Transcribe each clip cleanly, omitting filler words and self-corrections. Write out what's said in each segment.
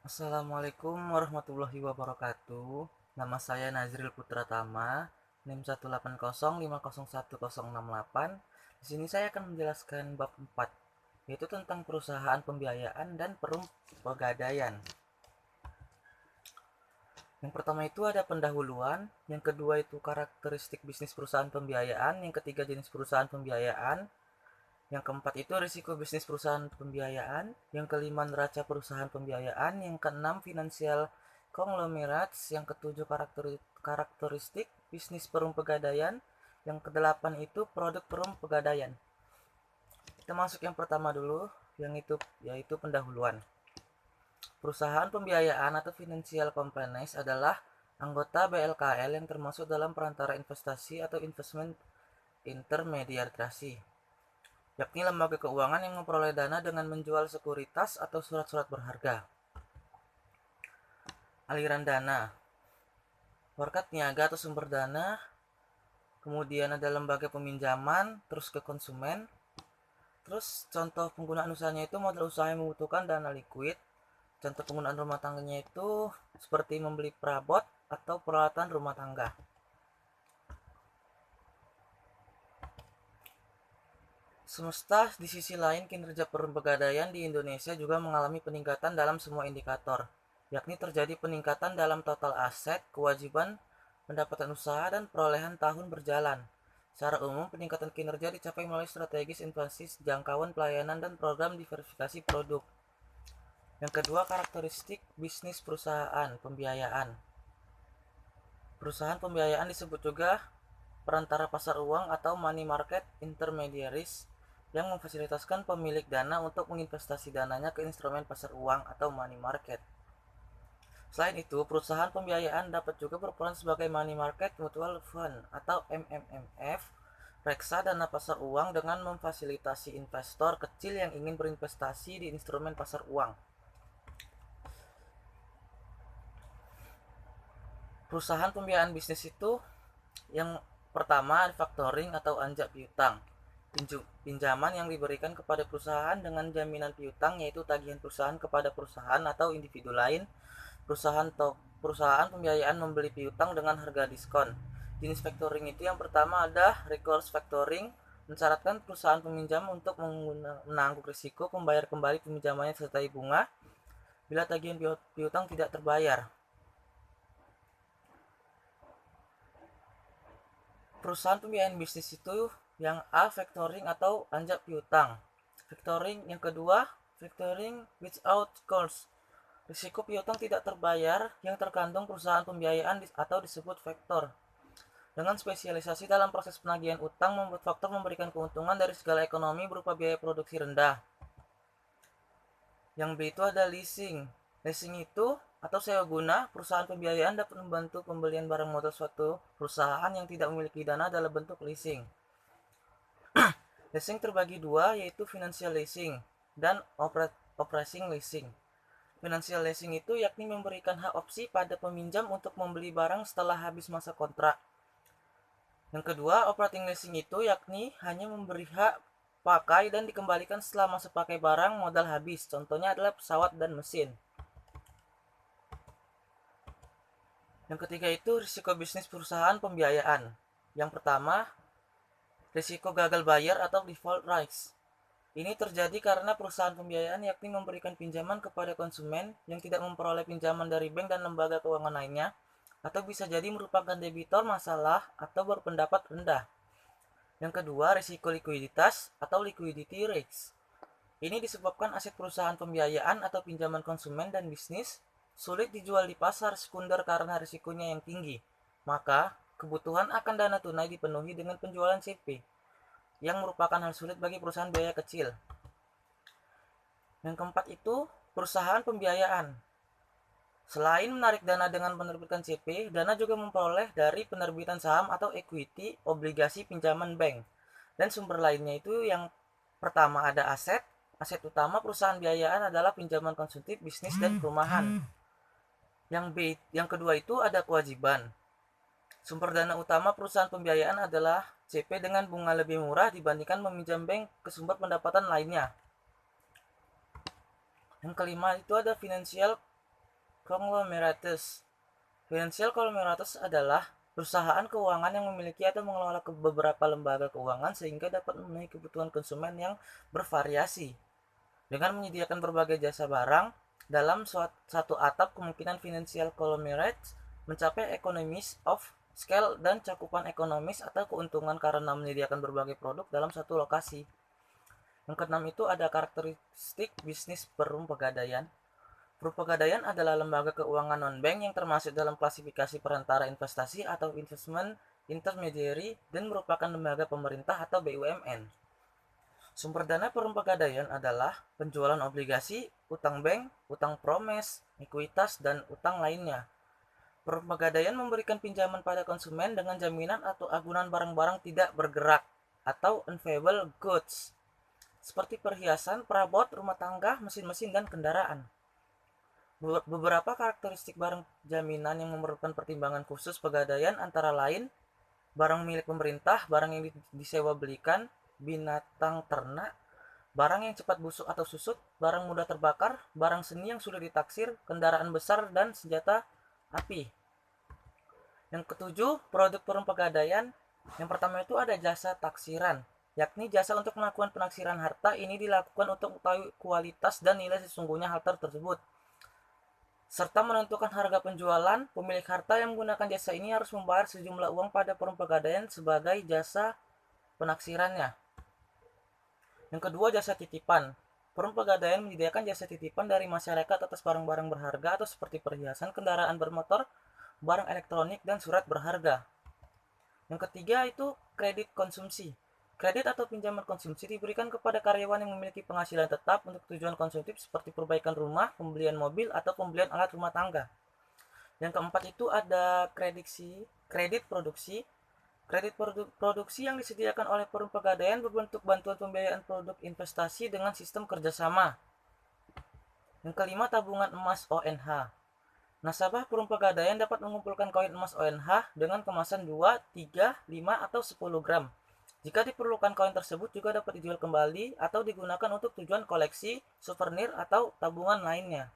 Assalamualaikum warahmatullahi wabarakatuh. Nama saya Nazril Putra Tama, NIM 180501068. Di sini saya akan menjelaskan bab 4, yaitu tentang perusahaan pembiayaan dan pegadaian. Yang pertama itu ada pendahuluan, yang kedua itu karakteristik bisnis perusahaan pembiayaan, yang ketiga jenis perusahaan pembiayaan, yang keempat itu risiko bisnis perusahaan pembiayaan, yang kelima neraca perusahaan pembiayaan, yang keenam finansial conglomerates, yang ketujuh karakteristik bisnis perum pegadaian, yang kedelapan itu produk perum pegadaian. Kita masuk yang pertama dulu, yang itu yaitu pendahuluan. Perusahaan pembiayaan atau financial companies adalah anggota BLKL yang termasuk dalam perantara investasi atau investment intermediasi, yakni lembaga keuangan yang memperoleh dana dengan menjual sekuritas atau surat-surat berharga. Aliran dana, warkat niaga atau sumber dana, kemudian ada lembaga peminjaman, terus ke konsumen. Terus contoh penggunaan usahanya itu modal usaha yang membutuhkan dana likuid. Contoh penggunaan rumah tangganya itu seperti membeli perabot atau peralatan rumah tangga. Semesta di sisi lain, kinerja pegadaian di Indonesia juga mengalami peningkatan dalam semua indikator, yakni terjadi peningkatan dalam total aset, kewajiban, pendapatan usaha, dan perolehan tahun berjalan. Secara umum, peningkatan kinerja dicapai melalui strategis investasi, jangkauan pelayanan, dan program diversifikasi produk. Yang kedua, karakteristik bisnis perusahaan pembiayaan. Perusahaan pembiayaan disebut juga perantara pasar uang atau money market intermediaries yang memfasilitasikan pemilik dana untuk menginvestasi dananya ke instrumen pasar uang atau money market. Selain itu, perusahaan pembiayaan dapat juga berperan sebagai money market mutual fund atau MMF, reksa dana pasar uang dengan memfasilitasi investor kecil yang ingin berinvestasi di instrumen pasar uang. Perusahaan pembiayaan bisnis itu yang pertama, factoring atau anjak piutang. Pinjaman yang diberikan kepada perusahaan dengan jaminan piutang, yaitu tagihan perusahaan kepada perusahaan atau individu lain. Perusahaan pembiayaan membeli piutang dengan harga diskon. Jenis factoring itu yang pertama ada recourse factoring, mensyaratkan perusahaan peminjam untuk menanggung risiko membayar kembali peminjamannya sertai bunga bila tagihan piutang tidak terbayar. Perusahaan pembiayaan bisnis itu yang A, factoring atau anjak piutang. Factoring yang kedua, factoring without cost. Risiko piutang tidak terbayar yang tergantung perusahaan pembiayaan atau disebut faktor. Dengan spesialisasi dalam proses penagihan utang, membuat faktor memberikan keuntungan dari segala ekonomi berupa biaya produksi rendah. Yang B itu ada leasing. Leasing itu atau sewa guna, perusahaan pembiayaan dapat membantu pembelian barang modal suatu perusahaan yang tidak memiliki dana dalam bentuk leasing. Leasing terbagi dua, yaitu financial leasing dan operating leasing. Financial leasing itu yakni memberikan hak opsi pada peminjam untuk membeli barang setelah habis masa kontrak. Yang kedua, operating leasing itu yakni hanya memberi hak pakai dan dikembalikan setelah masa pakai barang modal habis. Contohnya adalah pesawat dan mesin. Yang ketiga itu risiko bisnis perusahaan pembiayaan. Yang pertama, risiko gagal bayar atau default risk. Ini terjadi karena perusahaan pembiayaan yakni memberikan pinjaman kepada konsumen yang tidak memperoleh pinjaman dari bank dan lembaga keuangan lainnya, atau bisa jadi merupakan debitor masalah atau berpendapat rendah. Yang kedua, risiko likuiditas atau liquidity risk. Ini disebabkan aset perusahaan pembiayaan atau pinjaman konsumen dan bisnis sulit dijual di pasar sekunder karena risikonya yang tinggi. Maka, kebutuhan akan dana tunai dipenuhi dengan penjualan CP, yang merupakan hal sulit bagi perusahaan biaya kecil. Yang keempat itu, perusahaan pembiayaan. Selain menarik dana dengan penerbitan CP, dana juga memperoleh dari penerbitan saham atau equity, obligasi pinjaman bank. Dan sumber lainnya itu yang pertama ada aset. Aset utama perusahaan biayaan adalah pinjaman konsumtif, bisnis, dan perumahan. Yang kedua itu ada kewajiban. Sumber dana utama perusahaan pembiayaan adalah CP dengan bunga lebih murah dibandingkan meminjam bank ke sumber pendapatan lainnya. Yang kelima itu ada financial conglomerates. Financial conglomerates adalah perusahaan keuangan yang memiliki atau mengelola beberapa lembaga keuangan sehingga dapat memenuhi kebutuhan konsumen yang bervariasi. Dengan menyediakan berbagai jasa barang dalam satu atap, kemungkinan financial conglomerates mencapai economies of scale dan cakupan ekonomis atau keuntungan karena menyediakan berbagai produk dalam satu lokasi. Yang keenam itu ada karakteristik bisnis Perum Pegadaian. Perum Pegadaian adalah lembaga keuangan non-bank yang termasuk dalam klasifikasi perantara investasi atau investment intermediary dan merupakan lembaga pemerintah atau BUMN. Sumber dana Perum Pegadaian adalah penjualan obligasi, utang bank, utang promes, ekuitas, dan utang lainnya. Perum Pegadaian memberikan pinjaman pada konsumen dengan jaminan atau agunan barang-barang tidak bergerak atau unavailable goods, seperti perhiasan, perabot rumah tangga, mesin-mesin, dan kendaraan. Beberapa karakteristik barang jaminan yang memerlukan pertimbangan khusus Pegadaian antara lain barang milik pemerintah, barang yang disewa belikan, binatang ternak, barang yang cepat busuk atau susut, barang mudah terbakar, barang seni yang sulit ditaksir, kendaraan besar, dan senjata api. Yang ketujuh, produk Perum Pegadaian. Yang pertama itu ada jasa taksiran, yakni jasa untuk melakukan penaksiran harta. Ini dilakukan untuk mengetahui kualitas dan nilai sesungguhnya harta tersebut, serta menentukan harga penjualan. Pemilik harta yang menggunakan jasa ini harus membayar sejumlah uang pada Perum Pegadaian sebagai jasa penaksirannya. Yang kedua, jasa titipan. Perum Pegadaian menyediakan jasa titipan dari masyarakat atas barang-barang berharga atau seperti perhiasan, kendaraan bermotor, barang elektronik, dan surat berharga. Yang ketiga itu kredit konsumsi. Kredit atau pinjaman konsumsi diberikan kepada karyawan yang memiliki penghasilan tetap untuk tujuan konsumtif seperti perbaikan rumah, pembelian mobil, atau pembelian alat rumah tangga. Yang keempat itu ada kredit produksi. Kredit produksi yang disediakan oleh Perum Pegadaian berbentuk bantuan pembiayaan produk investasi dengan sistem kerjasama. Yang kelima, tabungan emas ONH. Nasabah Perum Pegadaian dapat mengumpulkan koin emas ONH dengan kemasan 2, 3, 5, atau 10 gram. Jika diperlukan, koin tersebut juga dapat dijual kembali atau digunakan untuk tujuan koleksi, souvenir, atau tabungan lainnya.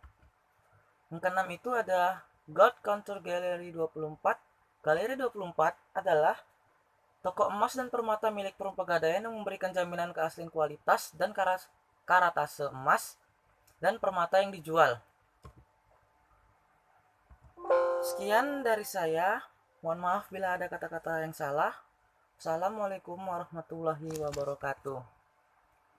Yang keenam itu ada Gold Counter Gallery 24. Galeri 24 adalah toko emas dan permata milik Perum Pegadaian yang memberikan jaminan keaslian kualitas dan karatase emas dan permata yang dijual. Sekian dari saya. Mohon maaf bila ada kata-kata yang salah. Assalamualaikum warahmatullahi wabarakatuh.